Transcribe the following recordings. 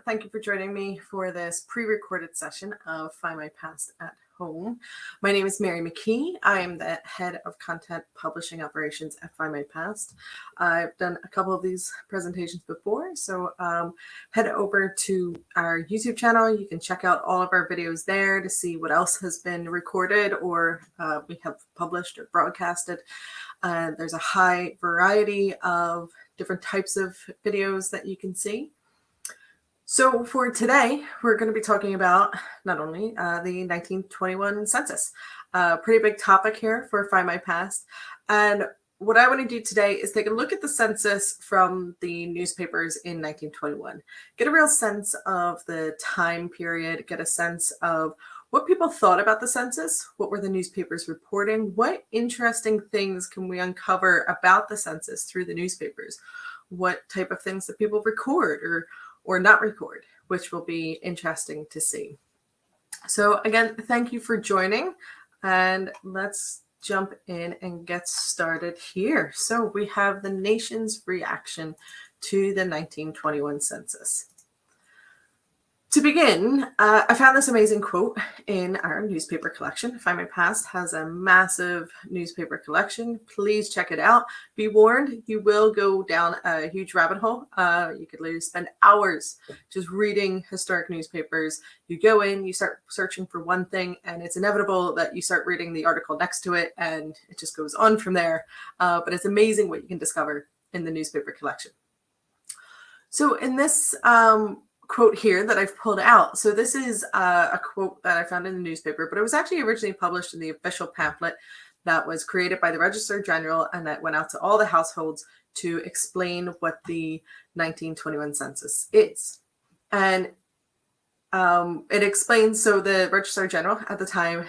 Thank you for joining me for this pre-recorded session of Findmypast at Home. My name is Mary McKee. I am the head of content publishing operations at Findmypast. I've done a couple of these presentations before, so head over to our YouTube channel. You can check out all of our videos there to see what else has been recorded or we have published or broadcasted. There's a high variety of different types of videos that you can see. So for today, we're going to be talking about not only the 1921 census, pretty big topic here for Findmypast. And what I want to do today is take a look at the census from the newspapers in 1921, get a real sense of the time period, get a sense of what people thought about the census, what were the newspapers reporting, what interesting things can we uncover about the census through the newspapers, what type of things that people record or not record, which will be interesting to see. So again, thank you for joining, and let's jump in and get started here. So we have the nation's reaction to the 1921 census. To begin, I found this amazing quote in our newspaper collection. Findmypast has a massive newspaper collection. Please check it out. Be warned, you will go down a huge rabbit hole. You could literally spend hours just reading historic newspapers. You go in, you start searching for one thing, and it's inevitable that you start reading the article next to it, and it just goes on from there. But it's amazing what you can discover in the newspaper collection. So in this quote here that I've pulled out. So this is a quote that I found in the newspaper, but it was actually originally published in the official pamphlet that was created by the Registrar General and that went out to all the households to explain what the 1921 census is. And it explains, so the Registrar General at the time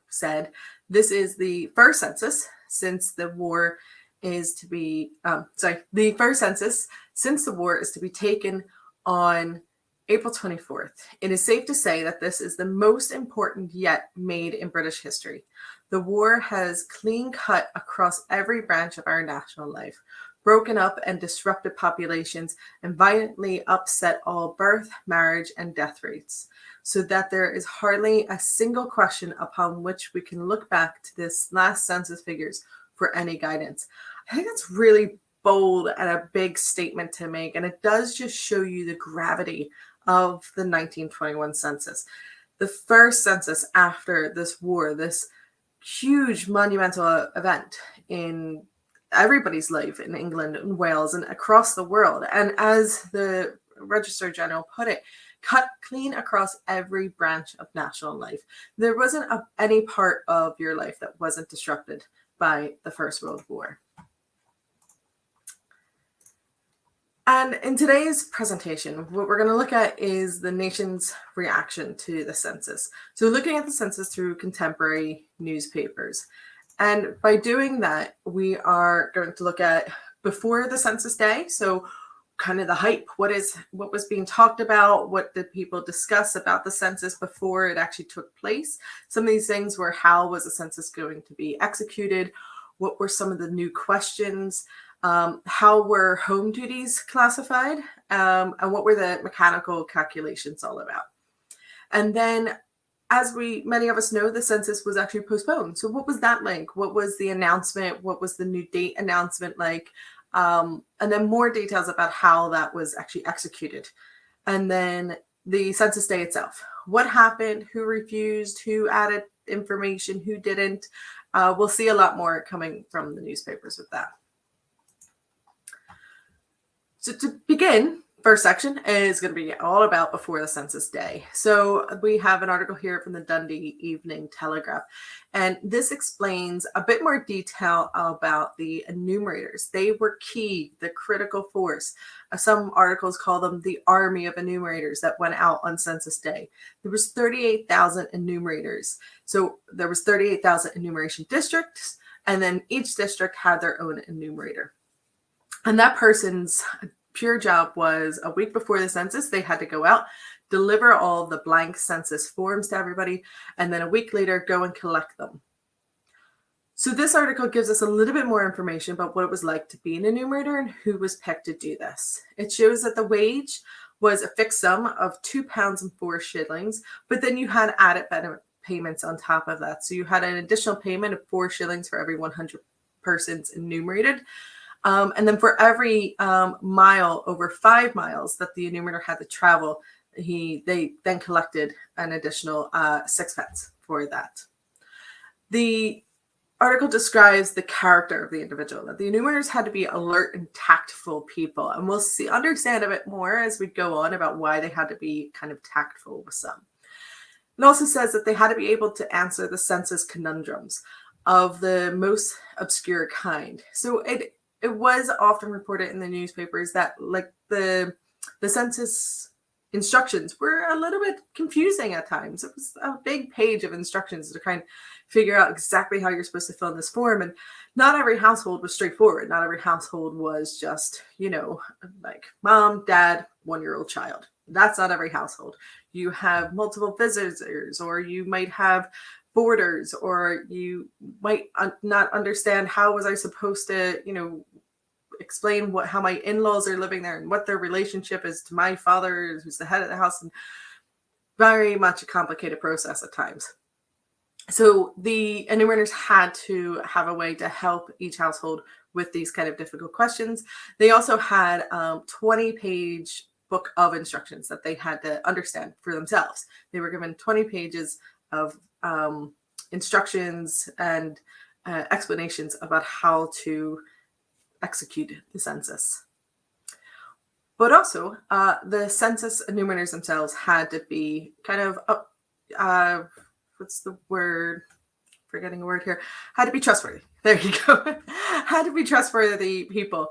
said, this is the first census since the war is to be, the first census since the war is to be taken on April 24th. It is safe to say that this is the most important yet made in British history. The war has clean cut across every branch of our national life, broken up and disrupted populations, and violently upset all birth, marriage, and death rates, so that there is hardly a single question upon which we can look back to this last census figures for any guidance. I think that's really bold and a big statement to make, and it does just show you the gravity of the 1921 census. The first census after this war, this huge monumental event in everybody's life in England and Wales and across the world. And as the Registrar General put it, cut clean across every branch of national life. There wasn't any part of your life that wasn't disrupted by the First World War. And in today's presentation, what we're going to look at is the nation's reaction to the census. So looking at the census through contemporary newspapers. And by doing that, we are going to look at before the census day. So kind of the hype, what was being talked about, what did people discuss about the census before it actually took place. Some of these things were, how was the census going to be executed? What were some of the new questions? How were home duties classified, and what were the mechanical calculations all about? And then, as many of us know, the census was actually postponed. So what was that like? What was the announcement? What was the new date announcement like? And then more details about how that was actually executed. And then the census day itself. What happened? Who refused? Who added information? Who didn't? We'll see a lot more coming from the newspapers with that. So to begin, first section is going to be all about before the census day. So we have an article here from the Dundee Evening Telegraph, and this explains a bit more detail about the enumerators. They were key, the critical force. Some articles call them the army of enumerators that went out on census day. There was 38,000 enumerators. So there was 38,000 enumeration districts, and then each district had their own enumerator. And that person's pure job was a week before the census, they had to go out, deliver all the blank census forms to everybody, and then a week later go and collect them. So this article gives us a little bit more information about what it was like to be an enumerator and who was picked to do this. It shows that the wage was a fixed sum of £2 and 4 shillings, but then you had added benefit payments on top of that. So you had an additional payment of 4 shillings for every 100 persons enumerated. And then for every mile over 5 miles that the enumerator had to travel, they then collected an additional 6 pence for that. The article describes the character of the individual, that the enumerators had to be alert and tactful people. And we'll understand a bit more as we go on about why they had to be kind of tactful with some. It also says that they had to be able to answer the census conundrums of the most obscure kind. So it was often reported in the newspapers that like the census instructions were a little bit confusing at times. It was a big page of instructions to kind of figure out exactly how you're supposed to fill in this form. And not every household was straightforward. Not every household was just, like mom, dad, 1-year-old child. That's not every household. You have multiple visitors, or you might have boarders, or you might not understand how was I supposed to, explain how my in-laws are living there and what their relationship is to my father, who's the head of the house. And very much a complicated process at times. So the enumerators had to have a way to help each household with these kind of difficult questions. They also had 20-page book of instructions that they had to understand for themselves. They were given 20 pages of instructions and explanations about how to execute the census. But also, the census enumerators themselves had to be kind of, what's the word? Forgetting a word here. Had to be trustworthy. There you go. Had to be trustworthy people,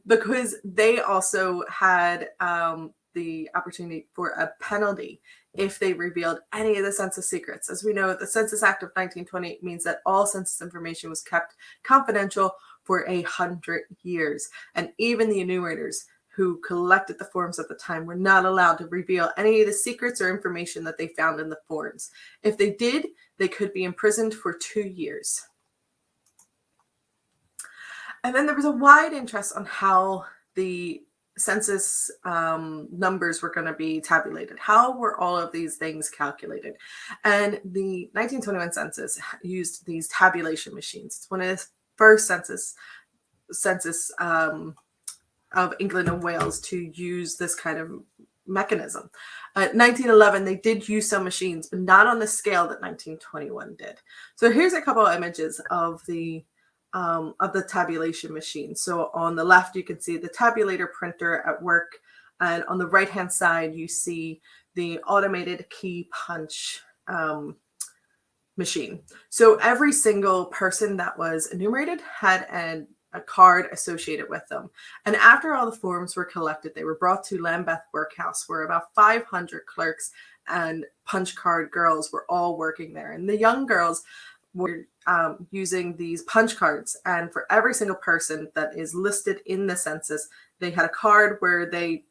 because they also had the opportunity for a penalty if they revealed any of the census secrets. As we know, the Census Act of 1928 means that all census information was kept confidential for 100 years. And even the enumerators who collected the forms at the time were not allowed to reveal any of the secrets or information that they found in the forms. If they did, they could be imprisoned for 2 years. And then there was a wide interest on how the census numbers were going to be tabulated. How were all of these things calculated? And the 1921 census used these tabulation machines. It's one of the first census of England and Wales to use this kind of mechanism. 1911, they did use some machines, but not on the scale that 1921 did. So here's a couple of images of the tabulation machine. So on the left, you can see the tabulator printer at work, and on the right-hand side, you see the automated key punch machine. So every single person that was enumerated had a card associated with them. And after all the forms were collected, they were brought to Lambeth Workhouse, where about 500 clerks and punch card girls were all working there. And the young girls were using these punch cards. And for every single person that is listed in the census, they had a card where they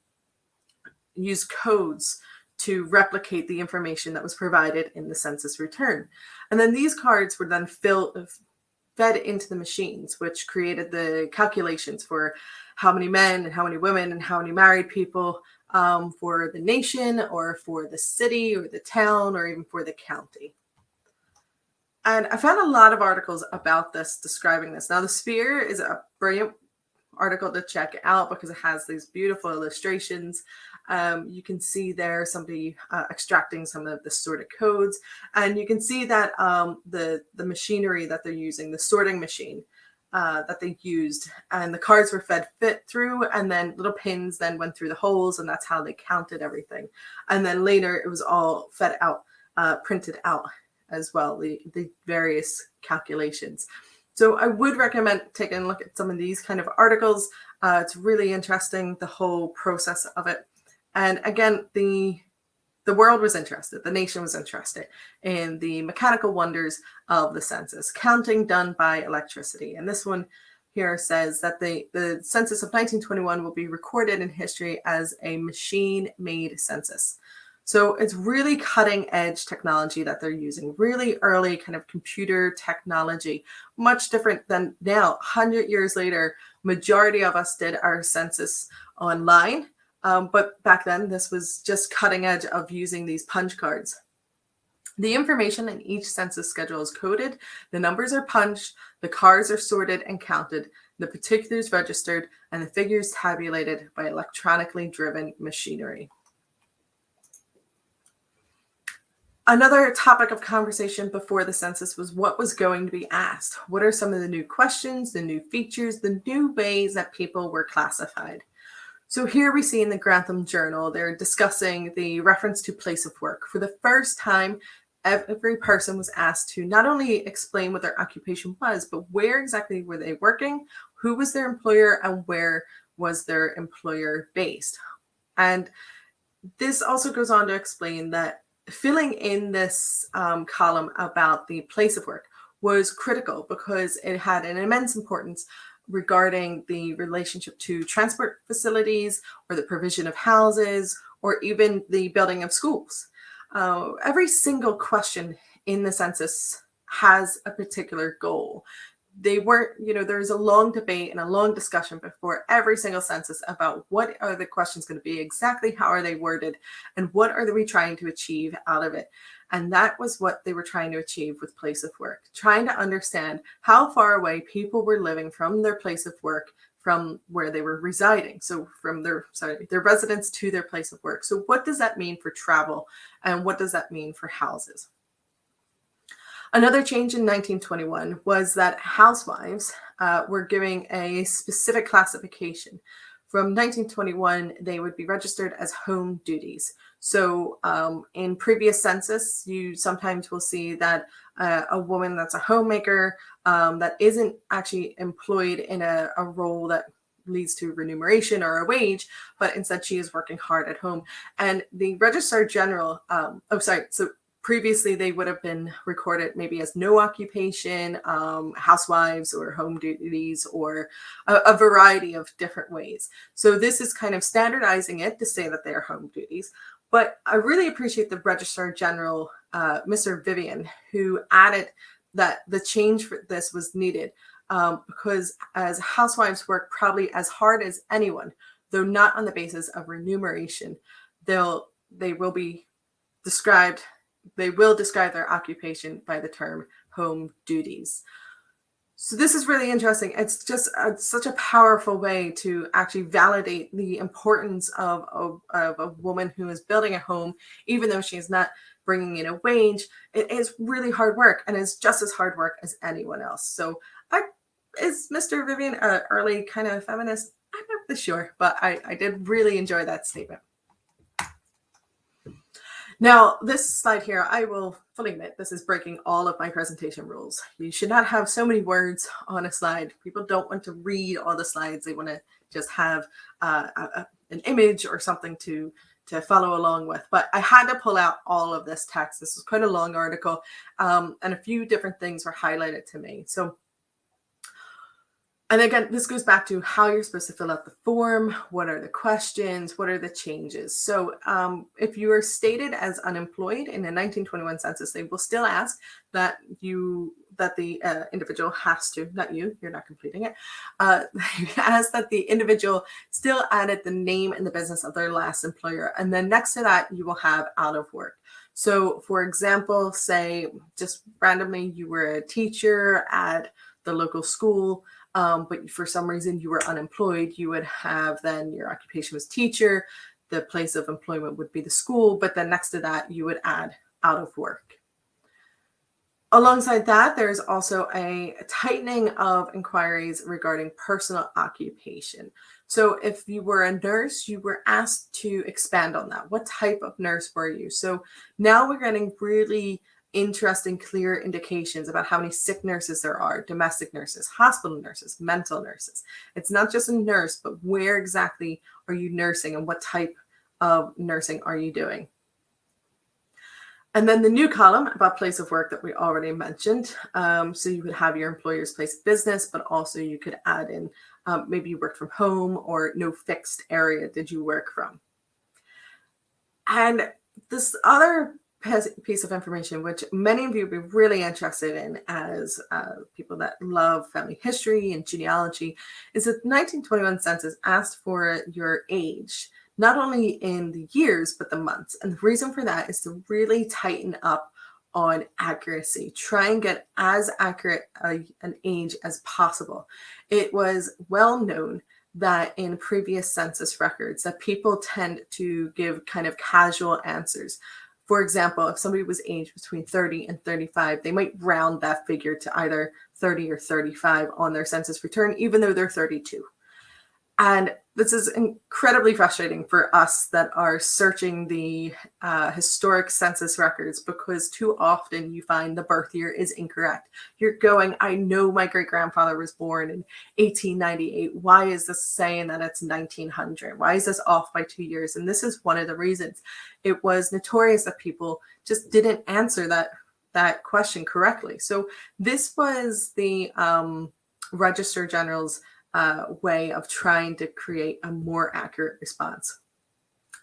used codes to replicate the information that was provided in the census return. And then these cards were then fed into the machines, which created the calculations for how many men and how many women and how many married people for the nation, or for the city or the town, or even for the county. And I found a lot of articles about this, describing this. Now, the Sphere is a brilliant article to check out because it has these beautiful illustrations. You can see there somebody extracting some of the sorted codes, and you can see that the machinery that they're using, the sorting machine that they used, and the cards were fed through, and then little pins then went through the holes, and that's how they counted everything. And then later it was all fed out, printed out as well, the various calculations. So I would recommend taking a look at some of these kind of articles. It's really interesting, the whole process of it. And again, the world was interested, the nation was interested in the mechanical wonders of the census, counting done by electricity. And this one here says that the census of 1921 will be recorded in history as a machine-made census. So it's really cutting edge technology that they're using, really early kind of computer technology, much different than now. 100 years later, majority of us did our census online. But back then, this was just cutting edge of using these punch cards. The information in each census schedule is coded, the numbers are punched, the cards are sorted and counted, the particulars registered, and the figures tabulated by electronically driven machinery. Another topic of conversation before the census was what was going to be asked. What are some of the new questions, the new features, the new ways that people were classified? So here we see in the Grantham Journal, they're discussing the reference to place of work. For the first time, every person was asked to not only explain what their occupation was, but where exactly were they working, who was their employer, and where was their employer based. And this also goes on to explain that filling in this column about the place of work was critical because it had an immense importance regarding the relationship to transport facilities or the provision of houses or even the building of schools. Every single question in the census has a particular goal. They weren't, there's a long debate and a long discussion before every single census about what are the questions going to be, exactly how are they worded, and what are we trying to achieve out of it. And that was what they were trying to achieve with place of work, trying to understand how far away people were living from their place of work, from where they were residing. So from their residence to their place of work. So what does that mean for travel? And what does that mean for houses? Another change in 1921 was that housewives were giving a specific classification. From 1921, they would be registered as home duties. So in previous census, you sometimes will see that a woman that's a homemaker that isn't actually employed in a role that leads to remuneration or a wage, but instead she is working hard at home. And the Registrar General, previously, they would have been recorded maybe as no occupation, housewives or home duties, or a variety of different ways. So this is kind of standardizing it to say that they are home duties. But I really appreciate the Registrar General, Mr. Vivian, who added that the change for this was needed because as housewives work probably as hard as anyone, though not on the basis of remuneration, they will describe their occupation by the term home duties. So this is really interesting. It's just such a powerful way to actually validate the importance of a woman who is building a home, even though she is not bringing in a wage. It is really hard work and is just as hard work as anyone else. So is Mr. Vivian an early kind of feminist? I'm not really sure, but I did really enjoy that statement. Now, this slide here, I will fully admit, this is breaking all of my presentation rules. You should not have so many words on a slide. People don't want to read all the slides. They want to just have an image or something to follow along with. But I had to pull out all of this text. This was quite a long article, and a few different things were highlighted to me. And again, this goes back to how you're supposed to fill out the form. What are the questions? What are the changes? So if you are stated as unemployed in the 1921 census, they will still ask that the individual has to, not you, you're not completing it, ask that the individual still added the name and the business of their last employer. And then next to that, you will have out of work. So for example, say just randomly, you were a teacher at the local school, but for some reason you were unemployed, you would have then your occupation was teacher, the place of employment would be the school, but then next to that you would add out of work. Alongside that, there's also a tightening of inquiries regarding personal occupation. So if you were a nurse, you were asked to expand on that. What type of nurse were you? So now we're getting really interesting, clear indications about how many sick nurses there are, domestic nurses, hospital nurses, mental nurses. It's not just a nurse, but where exactly are you nursing and what type of nursing are you doing? And then the new column about place of work that we already mentioned. So you would have your employer's place of business, but also you could add in maybe you worked from home or no fixed area did you work from. And this other piece of information, which many of you would be really interested in as people that love family history and genealogy, is that the 1921 census asked for your age, not only in the years, but the months. And the reason for that is to really tighten up on accuracy, try and get as accurate an age as possible. It was well known that in previous census records that people tend to give kind of casual answers. For example, if somebody was aged between 30 and 35, they might round that figure to either 30 or 35 on their census return, even though they're 32. And this is incredibly frustrating for us that are searching the historic census records, because too often you find the birth year is incorrect. You're going, I know my great-grandfather was born in 1898. Why is this saying that it's 1900? Why is this off by 2 years? And this is one of the reasons. It was notorious that people just didn't answer that question correctly. So this was the Register General's way of trying to create a more accurate response.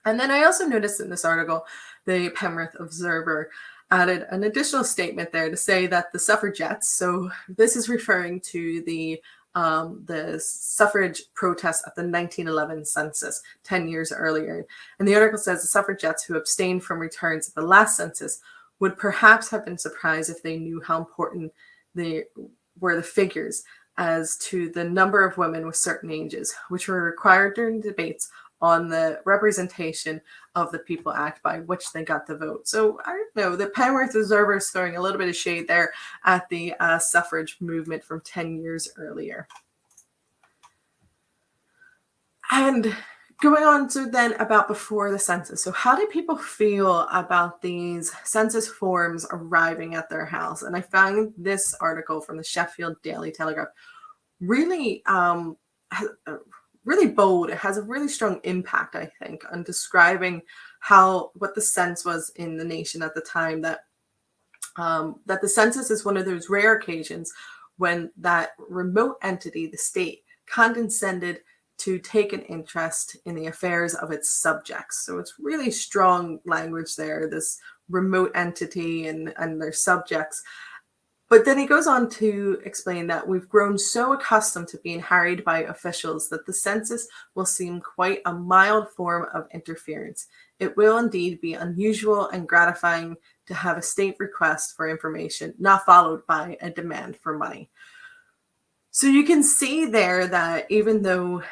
And then I also noticed in this article, the Penrith Observer added an additional statement there to say that the suffragettes, so this is referring to the suffrage protests at the 1911 census 10 years earlier. And the article says the suffragettes who abstained from returns at the last census would perhaps have been surprised if they knew how important were the figures as to the number of women with certain ages, which were required during debates on the representation of the People Act by which they got the vote. So I don't know, the Penrith Observer is throwing a little bit of shade there at the suffrage movement from 10 years earlier. And going on to then about before the census. So how did people feel about these census forms arriving at their house? And I found this article from the Sheffield Daily Telegraph really, really bold. It has a really strong impact, I think, on describing what the sense was in the nation at the time, that the census is one of those rare occasions when that remote entity, the state, condescended to take an interest in the affairs of its subjects. So it's really strong language there, this remote entity and their subjects. But then he goes on to explain that we've grown so accustomed to being harried by officials that the census will seem quite a mild form of interference. It will indeed be unusual and gratifying to have a state request for information not followed by a demand for money. So you can see there that even though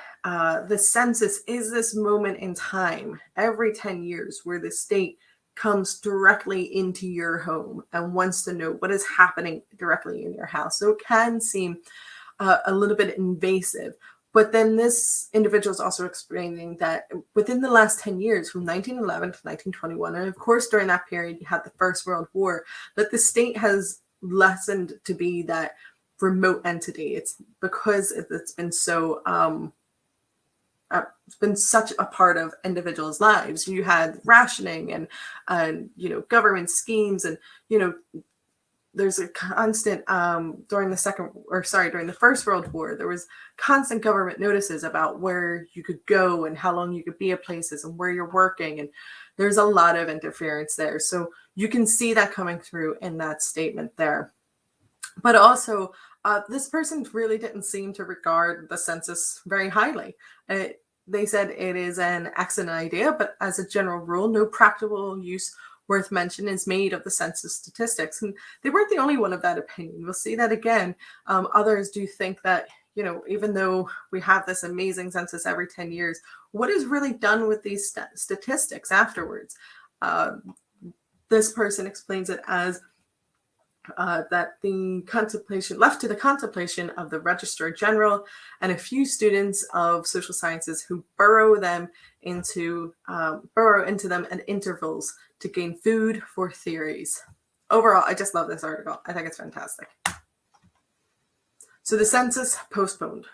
the census is this moment in time every 10 years where the state comes directly into your home and wants to know what is happening directly in your house. So it can seem a little bit invasive. But then this individual is also explaining that within the last 10 years, from 1911 to 1921, and of course during that period you had the First World War, that the state has lessened to be that remote entity. It's because it's been so it's been such a part of individuals' lives. You had rationing and government schemes, and there's a constant during the First World War, there was constant government notices about where you could go and how long you could be at places and where you're working, and there's a lot of interference there. So you can see that coming through in that statement there. But also, this person really didn't seem to regard the census very highly. They said it is an excellent idea, but as a general rule, no practical use worth mention is made of the census statistics. And they weren't the only one of that opinion. We'll see that again. Others do think that, even though we have this amazing census every 10 years, what is really done with these statistics afterwards? This person explains it as that the contemplation left to the contemplation of the Registrar General and a few students of social sciences who burrow into them at intervals to gain food for theories. Overall, I just love this article. I think it's fantastic. So the census postponed.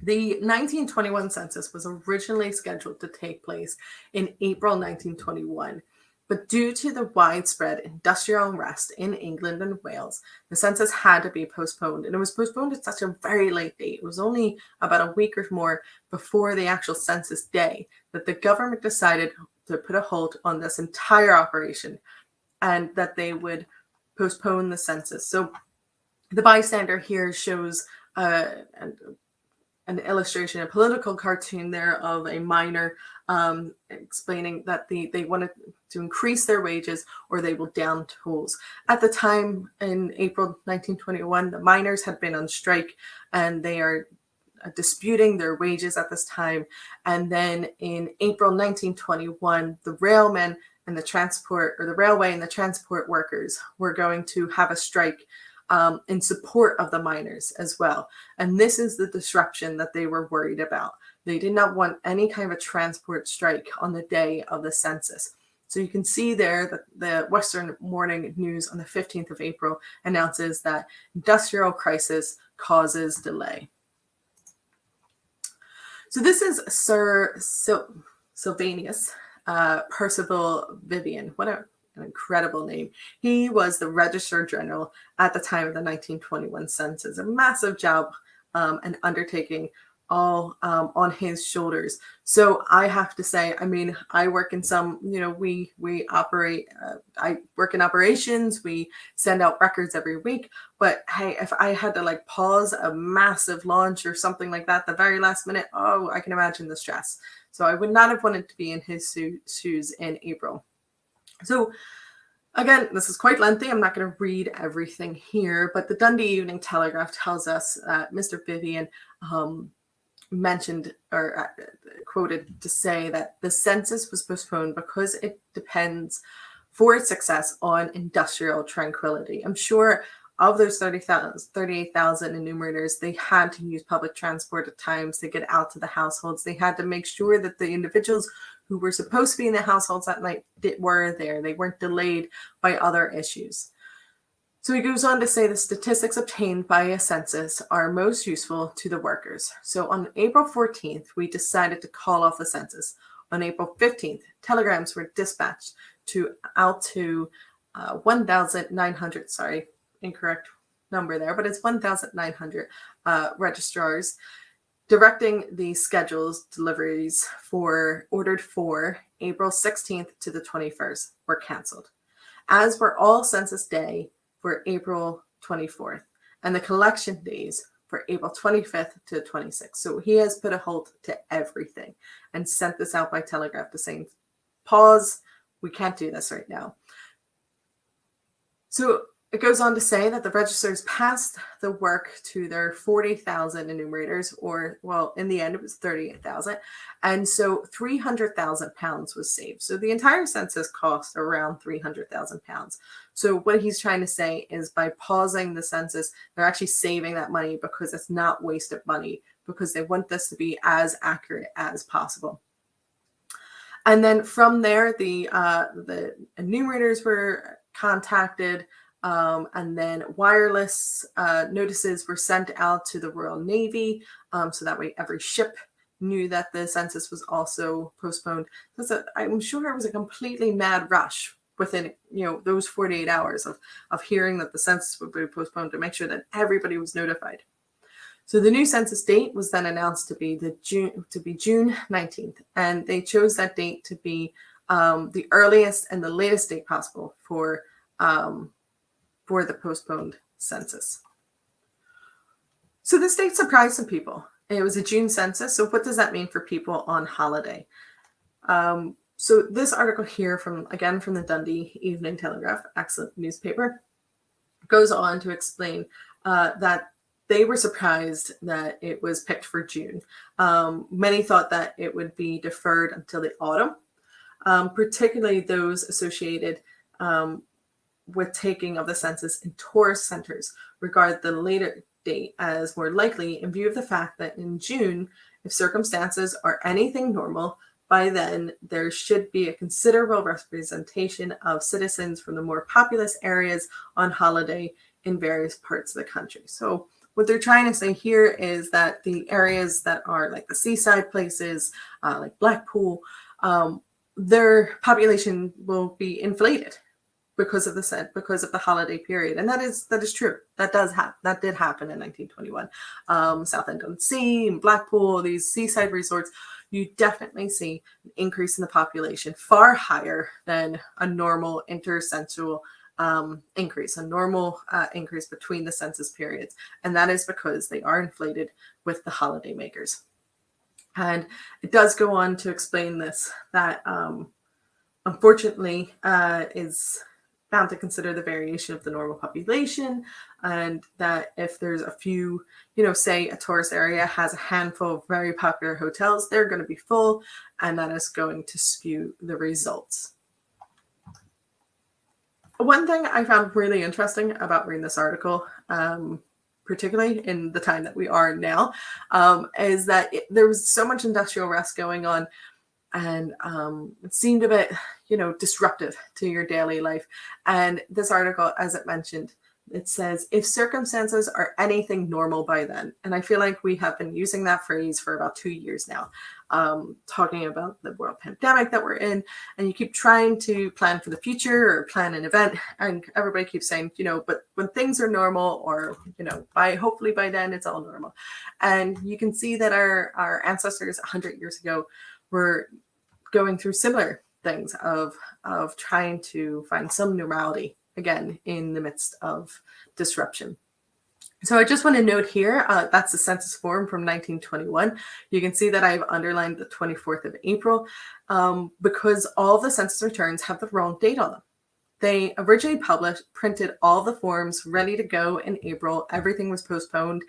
The 1921 census was originally scheduled to take place in April 1921. But due to the widespread industrial unrest in England and Wales, the census had to be postponed. And it was postponed at such a very late date. It was only about a week or more before the actual census day that the government decided to put a halt on this entire operation and that they would postpone the census. So the bystander here shows an an illustration, a political cartoon there of a miner explaining that they wanted to increase their wages or they will down tools. At the time in April 1921, the miners had been on strike and they are disputing their wages at this time. And then in April 1921, the railmen and the transport, or the railway and the transport workers, were going to have a strike in support of the miners as well. And this is the disruption that they were worried about. They did not want any kind of a transport strike on the day of the census. So you can see there that the Western Morning News on the 15th of April announces that industrial crisis causes delay. So this is Sir Sylvanus Percival Vivian. What an incredible name. He was the Registrar General at the time of the 1921 census. A massive job and undertaking all on his shoulders. So I have to say, I mean, I work in some, we operate, I work in operations, we send out records every week, but hey, if I had to like pause a massive launch or something like that, the very last minute, oh, I can imagine the stress. So I would not have wanted to be in his shoes in April. So again, this is quite lengthy. I'm not going to read everything here, but the Dundee Evening Telegraph tells us that Mr. Vivian mentioned or quoted to say that the census was postponed because it depends for its success on industrial tranquility. I'm sure of those 38,000 enumerators, they had to use public transport at times to get out to the households. They had to make sure that the individuals who were supposed to be in the households that night were there. They weren't delayed by other issues. So he goes on to say the statistics obtained by a census are most useful to the workers. So on April 14th, we decided to call off the census. On April 15th, telegrams were dispatched out to 1,900, sorry, incorrect number there, but it's 1,900 registrars, directing the schedules deliveries ordered for April 16th to the 21st were canceled, as were all census day for April 24th, and the collection days for April 25th to 26th. So he has put a halt to everything and sent this out by telegraph to saying, pause, we can't do this right now. So it goes on to say that the registrars passed the work to their 40,000 enumerators, or, well, in the end, it was 38,000. And so 300,000 pounds was saved. So the entire census cost around 300,000 pounds. So what he's trying to say is by pausing the census, they're actually saving that money because it's not wasted money, because they want this to be as accurate as possible. And then from there, the enumerators were contacted. And then wireless notices were sent out to the Royal Navy, so that way every ship knew that the census was also postponed. So I'm sure it was a completely mad rush within those 48 hours of hearing that the census would be postponed to make sure that everybody was notified. So the new census date was then announced to be June 19th, and they chose that date to be the earliest and the latest date possible for the postponed census. So this date surprised some people. It was a June census. So what does that mean for people on holiday? So this article here from the Dundee Evening Telegraph, excellent newspaper, goes on to explain that they were surprised that it was picked for June. Many thought that it would be deferred until the autumn, particularly those associated with taking of the census in tourist centers regard the later date as more likely in view of the fact that in June, if circumstances are anything normal, by then there should be a considerable representation of citizens from the more populous areas on holiday in various parts of the country. So what they're trying to say here is that the areas that are like the seaside places, like Blackpool, their population will be inflated because of the holiday period. And that is true. That did happen in 1921. Southend-on-Sea and Blackpool, these seaside resorts, you definitely see an increase in the population far higher than a normal intercensual increase, a normal increase between the census periods. And that is because they are inflated with the holiday makers. And it does go on to explain this, that unfortunately is bound to consider the variation of the normal population, and that if there's a few, say a tourist area has a handful of very popular hotels, they're going to be full, and that is going to skew the results. One thing I found really interesting about reading this article, particularly in the time that we are now, is that there was so much industrial rest going on, and it seemed a bit, disruptive to your daily life. And this article, as it mentioned, it says, if circumstances are anything normal by then. And I feel like we have been using that phrase for about 2 years now, talking about the world pandemic that we're in. And you keep trying to plan for the future or plan an event. And everybody keeps saying, but when things are normal, or, hopefully by then it's all normal. And you can see that our ancestors 100 years ago were going through similar things of trying to find some normality again in the midst of disruption. So I just want to note here, that's the census form from 1921. You can see that I've underlined the 24th of April because all of the census returns have the wrong date on them. They originally printed all the forms ready to go in April. Everything was postponed,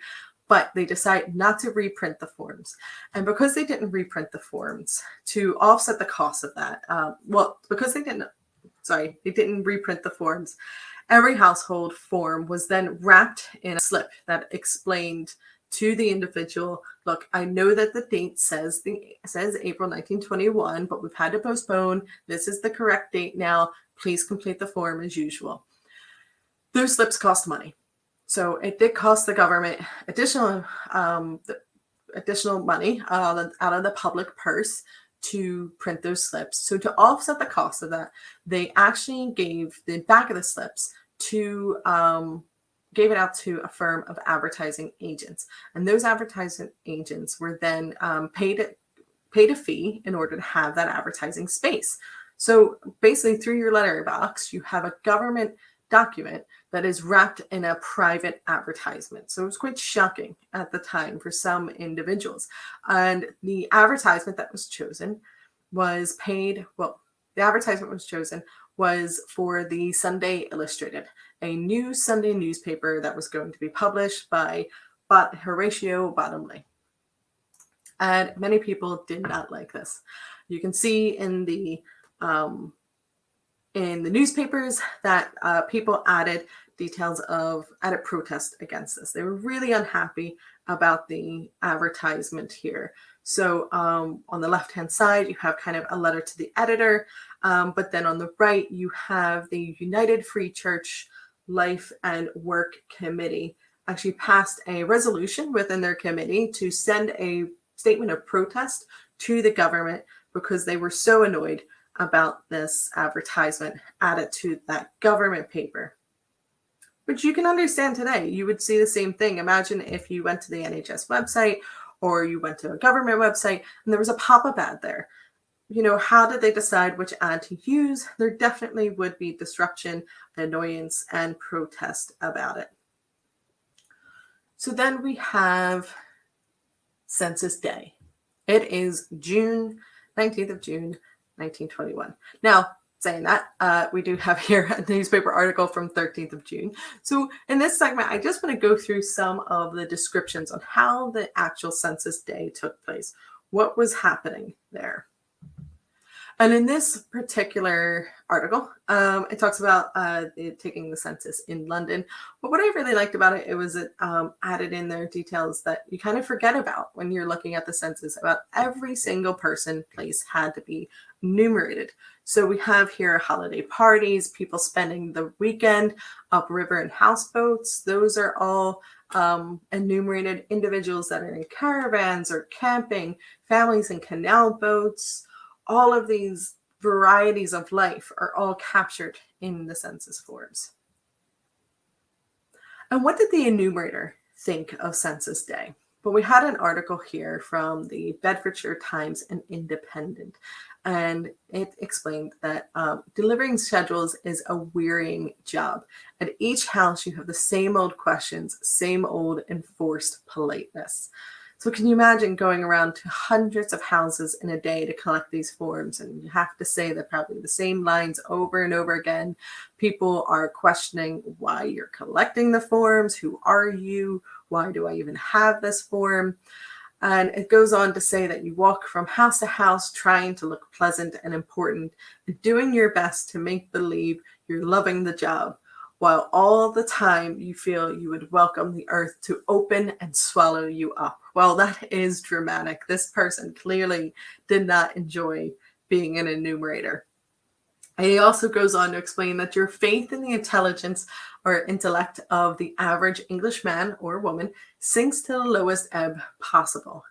but they decided not to reprint the forms. And because they didn't reprint the forms, to offset the cost of that, because they didn't reprint the forms, every household form was then wrapped in a slip that explained to the individual, look, I know that the date says April 1921, but we've had to postpone. This is the correct date now. Please complete the form as usual. Those slips cost money. So it did cost the government additional money out of the public purse to print those slips. So to offset the cost of that, they actually gave the back of the slips gave it out to a firm of advertising agents. And those advertising agents were then paid a fee in order to have that advertising space. So basically, through your letterbox, you have a government document that is wrapped in a private advertisement. So it was quite shocking at the time for some individuals. And the advertisement that was chosen was for the Sunday Illustrated, a new Sunday newspaper that was going to be published by Horatio Bottomley. And many people did not like this. You can see in the newspapers that people added protest against this. They were really unhappy about the advertisement here. So on the left-hand side, you have kind of a letter to the editor, but then on the right, you have the United Free Church Life and Work Committee actually passed a resolution within their committee to send a statement of protest to the government because they were so annoyed about this advertisement added to that government paper. Which you can understand today. You would see the same thing. Imagine if you went to the NHS website or you went to a government website and there was a pop-up ad there. How did they decide which ad to use? There definitely would be disruption, annoyance, and protest about it. So then we have Census Day. It is 19th of June, 1921. Now, saying that, we do have here a newspaper article from 13th of June. So in this segment, I just want to go through some of the descriptions on how the actual Census Day took place, what was happening there. And in this particular article, it talks about taking the census in London. But what I really liked about it, it was added in there details that you kind of forget about when you're looking at the census, about every single place had to be enumerated. So we have here holiday parties, people spending the weekend upriver in houseboats. Those are all enumerated. Individuals that are in caravans or camping, families in canal boats. All of these varieties of life are all captured in the census forms. And what did the enumerator think of Census Day? But we had an article here from the Bedfordshire Times and Independent. And it explained that delivering schedules is a wearying job. At each house, you have the same old questions, same old enforced politeness. So can you imagine going around to hundreds of houses in a day to collect these forms? And you have to say that probably the same lines over and over again. People are questioning why you're collecting the forms. Who are you? Why do I even have this form? And it goes on to say that you walk from house to house trying to look pleasant and important and doing your best to make believe you're loving the job, while all the time you feel you would welcome the earth to open and swallow you up. Well, that is dramatic. This person clearly did not enjoy being an enumerator. And he also goes on to explain that your faith in the intelligence or intellect of the average English man or woman sinks to the lowest ebb possible.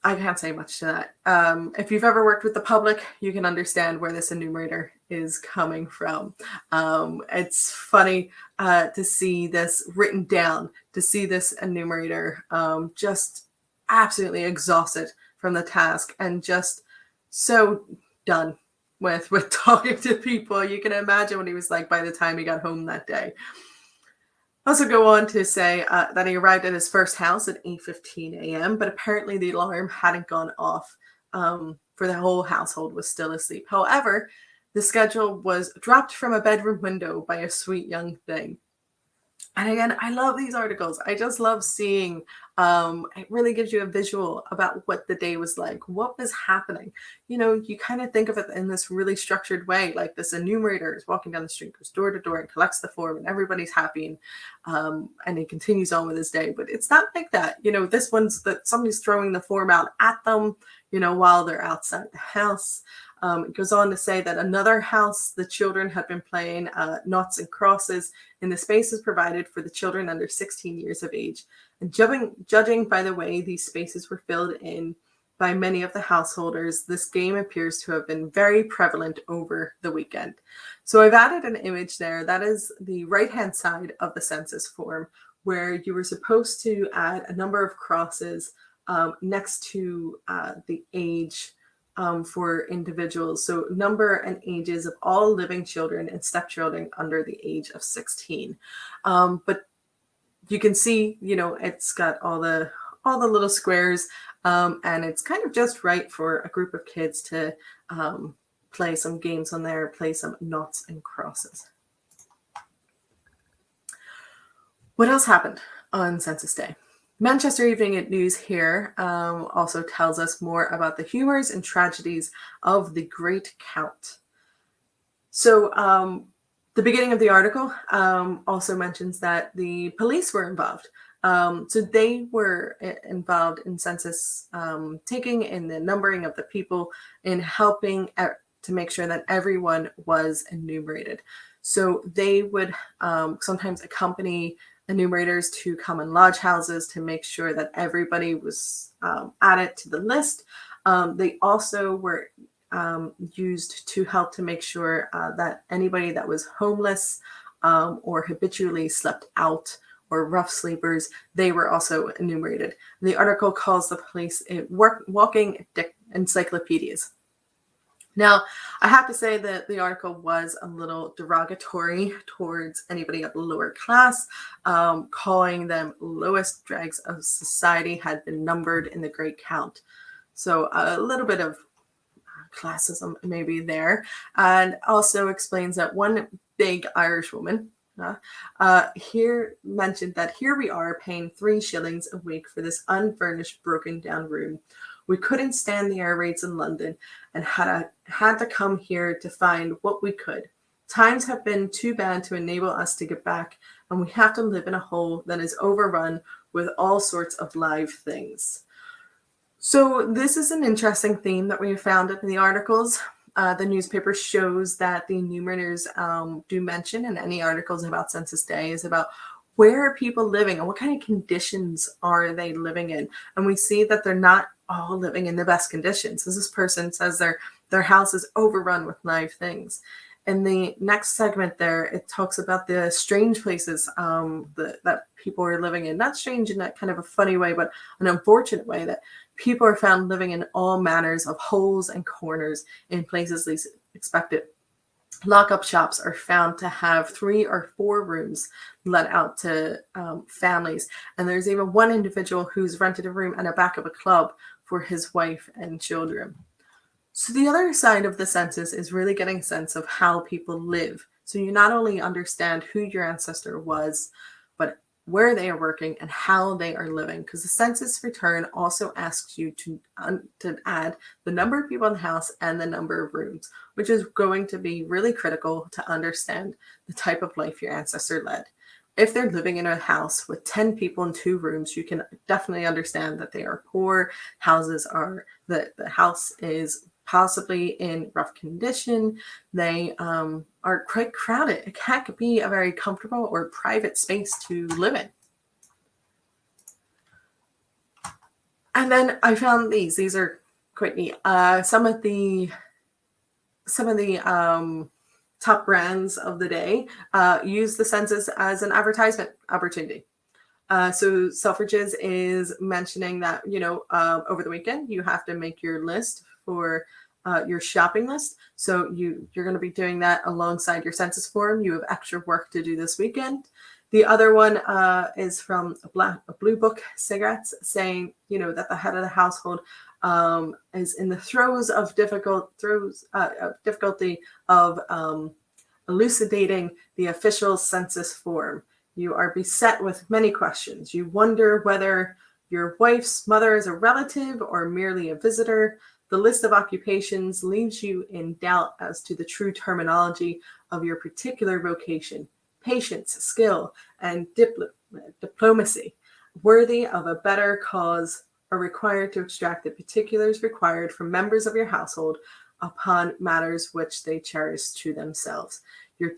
I can't say much to that. If you've ever worked with the public, you can understand where this enumerator is coming from. It's funny to see this written down, to see this enumerator just absolutely exhausted from the task and just so done with talking to people. You can imagine what he was like by the time he got home that day. Also go on to say that he arrived at his first house at 8:15 a.m., but apparently the alarm hadn't gone off for the whole household was still asleep. However, the schedule was dropped from a bedroom window by a sweet young thing. And again, I love these articles. I just love seeing, it really gives you a visual about what the day was like, what was happening. You know, you kind of think of it in this really structured way, like this enumerator is walking down the street, goes door to door and collects the form and everybody's happy. And he continues on with his day, but it's not like that. You know, this one's that somebody's throwing the form out at them, you know, while they're outside the house. It goes on to say that another house, the children had been playing noughts and crosses in the spaces provided for the children under 16 years of age. And judging by the way these spaces were filled in by many of the householders, this game appears to have been very prevalent over the weekend. So I've added an image there. That is the right-hand side of the census form, where you were supposed to add a number of crosses next to the age for individuals. So number and ages of all living children and stepchildren under the age of 16. But you can see, you know, it's got all the little squares, and it's kind of just right for a group of kids to play some games on there, play some noughts and crosses. What else happened on Census Day? Manchester Evening News here also tells us more about the humors and tragedies of the Great Count. So the beginning of the article also mentions that the police were involved. So they were involved in census taking, in the numbering of the people, in helping to make sure that everyone was enumerated. So they would sometimes accompany enumerators to common lodge houses to make sure that everybody was added to the list. They also were used to help to make sure that anybody that was homeless or habitually slept out or rough sleepers, they were also enumerated. The article calls the police walking encyclopedias. Now, I have to say that the article was a little derogatory towards anybody of the lower class, calling them lowest dregs of society had been numbered in the Great Count. So a little bit of classism maybe there, and also explains that one big Irish woman here mentioned that here we are paying 3 shillings a week for this unfurnished, broken down room. We couldn't stand the air raids in London and had to come here to find what we could. Times have been too bad to enable us to get back, and we have to live in a hole that is overrun with all sorts of live things. So this is an interesting theme that we have found in the articles. The newspaper shows that the enumerators do mention in any articles about Census Day is about where are people living and what kind of conditions are they living in. And we see that they're not all living in the best conditions. As this person says, their house is overrun with live things. In the next segment there, it talks about the strange places that people are living in. Not strange in that kind of a funny way, but an unfortunate way, that People are found living in all manners of holes and corners in places least expected. Lock-up shops are found to have 3 or 4 rooms let out to families. And there's even one individual who's rented a room and a back of a club for his wife and children. So the other side of the census is really getting a sense of how people live. So you not only understand who your ancestor was, but where they are working and how they are living. Because the census return also asks you to add the number of people in the house and the number of rooms, which is going to be really critical to understand the type of life your ancestor led. If they're living in a house with 10 people in 2 rooms, you can definitely understand that they are poor. The house is possibly in rough condition. They are quite crowded. It can't be a very comfortable or private space to live in. And then I found these. These are quite neat. Some of the top brands of the day use the census as an advertisement opportunity. So Selfridges is mentioning that, over the weekend, you have to make your list for your shopping list. So you're going to be doing that alongside your census form. You have extra work to do this weekend. The other one is from Blue Book Cigarettes, saying, that the head of the household is in the throes of difficulty of elucidating the official census form. You are beset with many questions. You wonder whether your wife's mother is a relative or merely a visitor. The list of occupations leaves you in doubt as to the true terminology of your particular vocation. Patience, skill, and diplomacy, worthy of a better cause, are required to extract the particulars required from members of your household upon matters which they cherish to themselves. Your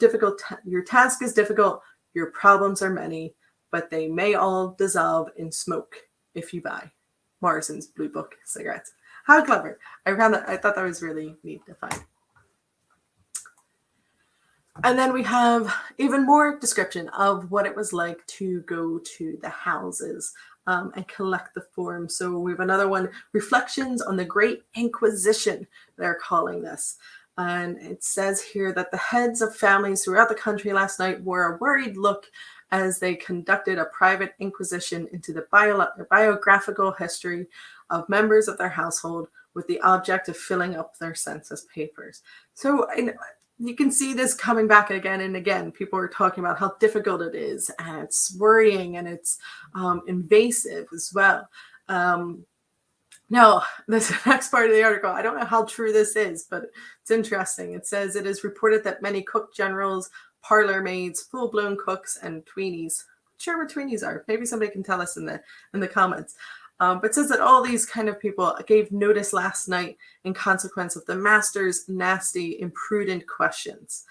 task is difficult. Your problems are many, but they may all dissolve in smoke if you buy Morrison's Blue Book Cigarettes. How clever. I thought that was really neat to find. And then we have even more description of what it was like to go to the houses and collect the form. So we have another one, Reflections on the Great Inquisition, they're calling this. And it says here that the heads of families throughout the country last night wore a worried look as they conducted a private inquisition into the biographical history of members of their household with the object of filling up their census papers. So you can see this coming back again and again. People are talking about how difficult it is, and it's worrying, and it's invasive as well. Now, this next part of the article, I don't know how true this is, but it's interesting. It says it is reported that many cook generals, parlor maids, full-blown cooks, and tweenies. Not sure what tweenies are. Maybe somebody can tell us in the comments. But it says that all these kind of people gave notice last night in consequence of the master's nasty, imprudent questions.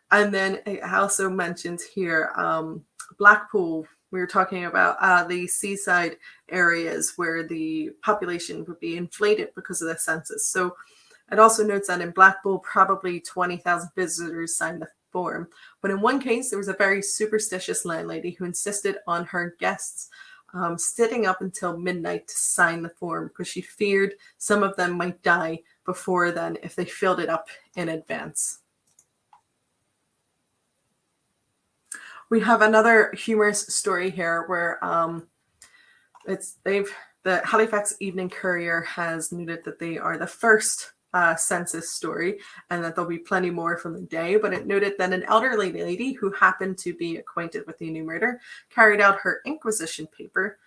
And then it also mentions here Blackpool. We were talking about the seaside areas where the population would be inflated because of the census. So it also notes that in Blackpool, probably 20,000 visitors signed the form. But in one case, there was a very superstitious landlady who insisted on her guests sitting up until midnight to sign the form because she feared some of them might die before then if they filled it up in advance. We have another humorous story here where the Halifax Evening Courier has noted that they are the first census story and that there'll be plenty more from the day, but it noted that an elderly lady who happened to be acquainted with the Enumerator carried her Inquisition paper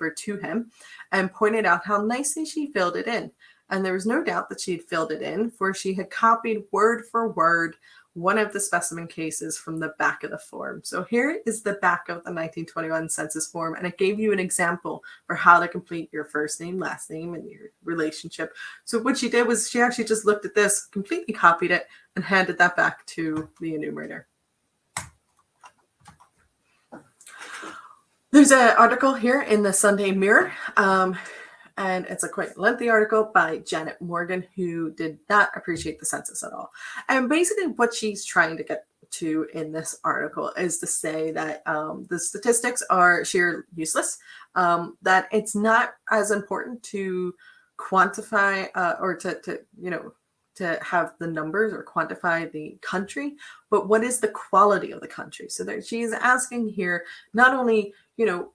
to him and pointed out how nicely she filled it in. And there was no doubt that she had filled it in, for she had copied word for word one of the specimen cases from the back of the form. So here is the back of the 1921 census form, and it gave you an example for how to complete your first name, last name, and your relationship. So what she did was she actually just looked at this, completely copied it, and handed that back to the enumerator. There's an article here in the Sunday Mirror, and it's a quite lengthy article by Janet Morgan, who did not appreciate the census at all. And basically what she's trying to get to in this article is to say that the statistics are sheer useless, that it's not as important to quantify or to have the numbers or quantify the country, but what is the quality of the country? So that she's asking here, not only,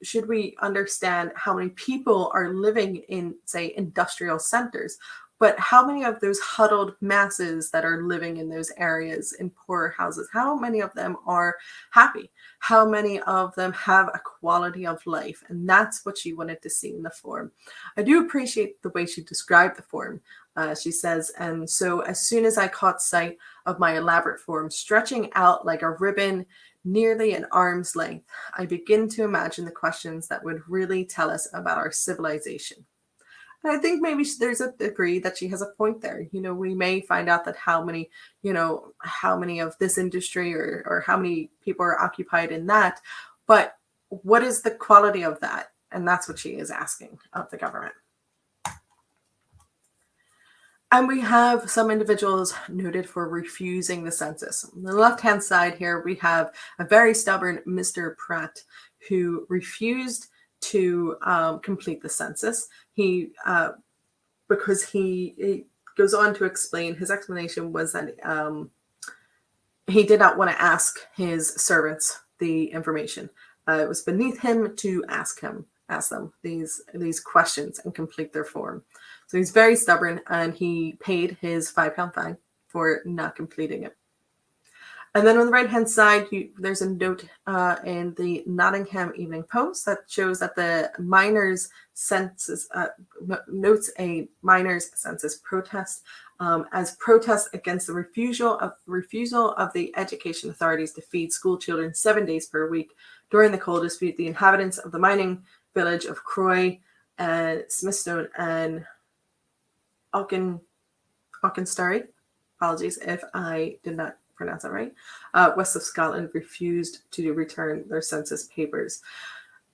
should we understand how many people are living in, say, industrial centers, but how many of those huddled masses that are living in those areas in poorer houses, how many of them are happy? How many of them have a quality of life? And that's what she wanted to see in the form. I do appreciate the way she described the form. She says, and so as soon as I caught sight of my elaborate form stretching out like a ribbon nearly an arm's length, I begin to imagine the questions that would really tell us about our civilization. And I think maybe there's a degree that she has a point there. We may find out that how many of this industry or how many people are occupied in that, but what is the quality of that? And that's what she is asking of the government. And we have some individuals noted for refusing the census. On the left-hand side here, we have a very stubborn Mr. Pratt who refused to complete the census. Because he goes on to explain, his explanation was that he did not want to ask his servants the information. It was beneath him to ask them these questions and complete their form. So he's very stubborn, and he paid his £5 fine for not completing it. And then on the right-hand side, there's a note in the Nottingham Evening Post that shows that the miners' census notes a miners' census protest as protest against the refusal of the education authorities to feed school children 7 days per week during the coal dispute. The inhabitants of the mining village of Croy, Smithstone, and Auchenstary, apologies if I did not pronounce that right, west of Scotland, refused to return their census papers.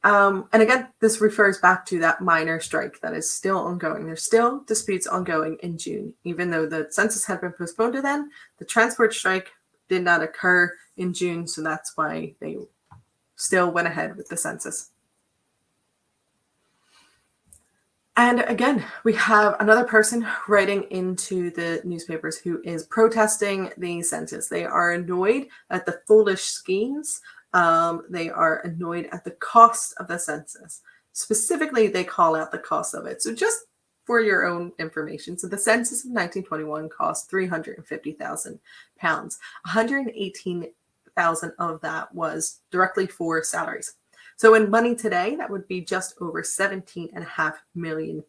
And again, this refers back to that minor strike that is still ongoing. There's still disputes ongoing in June. Even though the census had been postponed to then, the transport strike did not occur in June, so that's why they still went ahead with the census. And again, we have another person writing into the newspapers who is protesting the census. They are annoyed at the foolish schemes. They are annoyed at the cost of the census. Specifically, they call out the cost of it. So just for your own information, so the census of 1921 cost £350,000. 118,000 of that was directly for salaries. So in money today, that would be just over £17.5 million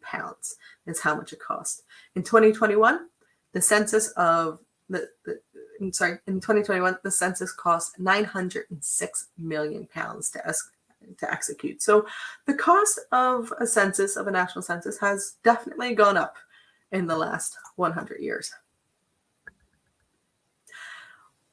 is how much it cost. In 2021, the census of in 2021, the census cost £906 million to execute. So the cost of a census, of a national census, has definitely gone up in the last 100 years.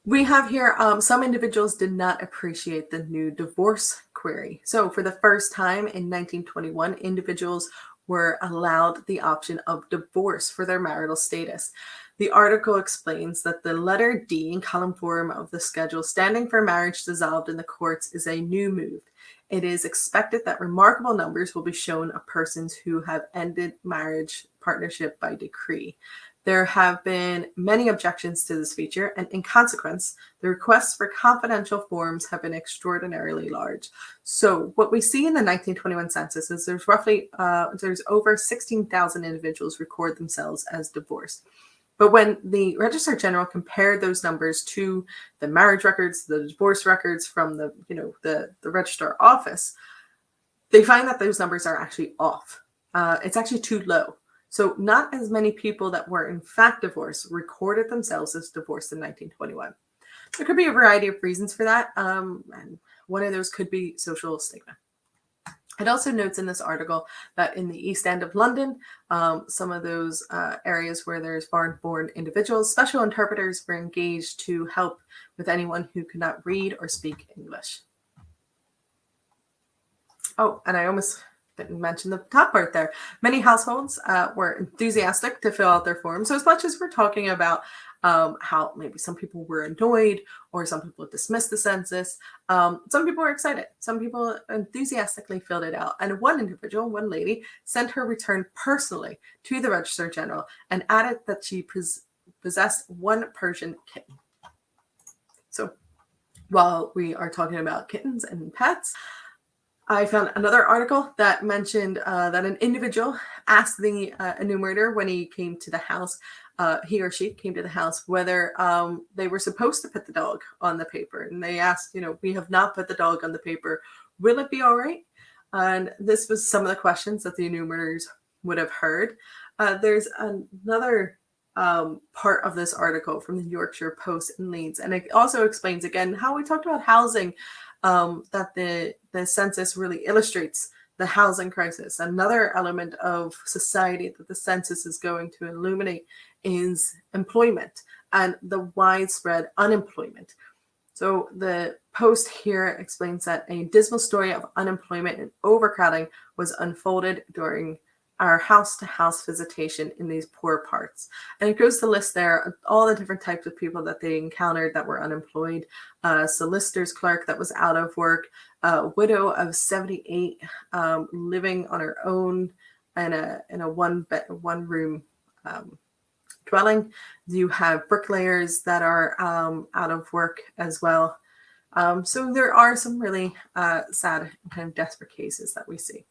We have here some individuals did not appreciate the new divorce query. So for the first time in 1921, individuals were allowed the option of divorce for their marital status. The article explains that the letter D in column 4 of the schedule standing for marriage dissolved in the courts is a new move. It is expected that remarkable numbers will be shown of persons who have ended marriage partnership by decree. There have been many objections to this feature, and in consequence, the requests for confidential forms have been extraordinarily large. So what we see in the 1921 census is there's over 16,000 individuals record themselves as divorced. But when the Registrar General compared those numbers to the marriage records, the divorce records from the registrar office, they find that those numbers are actually off. It's actually too low. So not as many people that were in fact divorced recorded themselves as divorced in 1921. There could be a variety of reasons for that. And one of those could be social stigma. It also notes in this article that in the East End of London, some of those areas where there's foreign-born individuals, special interpreters were engaged to help with anyone who could not read or speak English. Oh, and I almost didn't mention the top part there. Many households were enthusiastic to fill out their forms. So as much as we're talking about how maybe some people were annoyed or some people dismissed the census. Some people were excited. Some people enthusiastically filled it out. And one individual, one lady, sent her return personally to the Registrar General and added that she possessed one Persian kitten. So while we are talking about kittens and pets, I found another article that mentioned that an individual asked the enumerator when he came to the house, he or she came to the house, whether they were supposed to put the dog on the paper. And they asked, we have not put the dog on the paper. Will it be all right? And this was some of the questions that the enumerators would have heard. There's another part of this article from the Yorkshire Post in Leeds. And it also explains again how we talked about housing, that the census really illustrates the housing crisis. Another element of society that the census is going to illuminate is employment and the widespread unemployment. So the Post here explains that a dismal story of unemployment and overcrowding was unfolded during our house-to-house visitation in these poor parts. And it goes to list there all the different types of people that they encountered that were unemployed. Solicitor's clerk that was out of work, a widow of 78 living on her own in a one room dwelling. You have bricklayers that are out of work as well. So there are some really sad and kind of desperate cases that we see.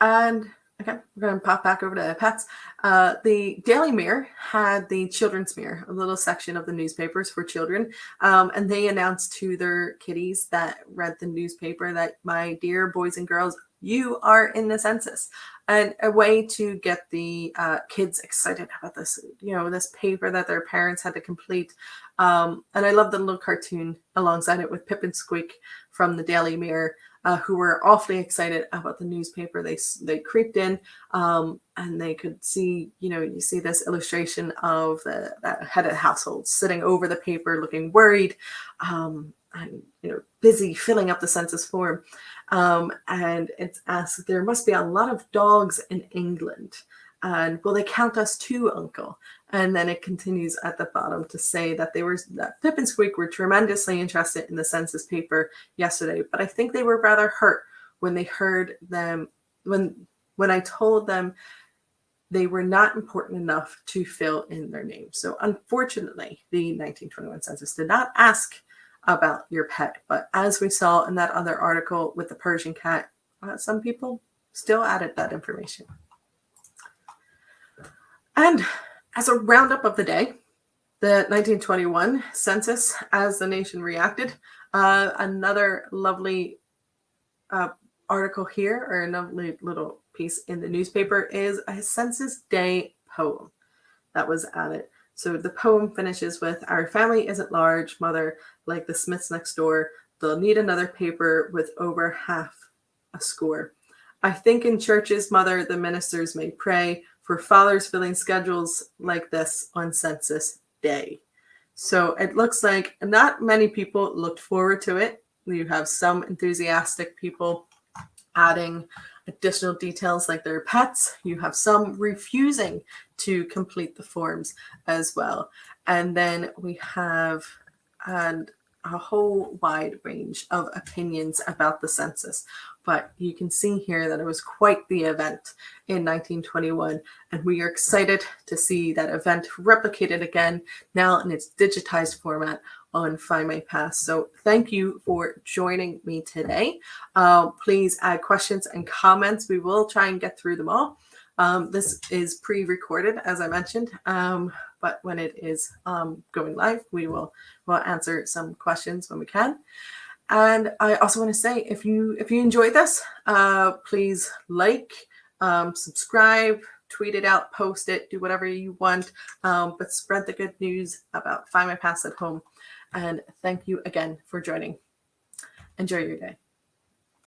And okay, we're going to pop back over to pets. The Daily Mirror had the Children's Mirror, a little section of the newspapers for children. And they announced to their kitties that read the newspaper that, my dear boys and girls, you are in the census. And a way to get the kids excited about this, this paper that their parents had to complete. And I love the little cartoon alongside it with Pip and Squeak from the Daily Mirror, who were awfully excited about the newspaper. They creeped in and they could see, you see this illustration of that head of the household sitting over the paper, looking worried, and busy filling up the census form. And it's asked, there must be a lot of dogs in England. And will they count us too, Uncle? And then it continues at the bottom to say that that Pip and Squeak were tremendously interested in the census paper yesterday, but I think they were rather hurt when they heard them, when I told them they were not important enough to fill in their names. So unfortunately, the 1921 census did not ask about your pet, but as we saw in that other article with the Persian cat, some people still added that information. And as a roundup of the day, the 1921 census, as the nation reacted, another lovely article here, or another little piece in the newspaper, is a Census Day poem that was added. So the poem finishes with, our family isn't large, mother, like the Smiths next door. They'll need another paper with over half a score. I think in churches, mother, the ministers may pray for fathers filling schedules like this on Census Day. So it looks like not many people looked forward to it. You have some enthusiastic people adding additional details like their pets. You have some refusing to complete the forms as well. And then we have a whole wide range of opinions about the census. But you can see here that it was quite the event in 1921, and we are excited to see that event replicated again, now in its digitized format on Findmypast. So thank you for joining me today. Please add questions and comments. We will try and get through them all. This is pre-recorded, as I mentioned, but when it is going live, we'll answer some questions when we can. And I also want to say, if you enjoyed this, please like, subscribe, tweet it out, post it, do whatever you want, but spread the good news about Findmypast at home. And thank you again for joining. Enjoy your day.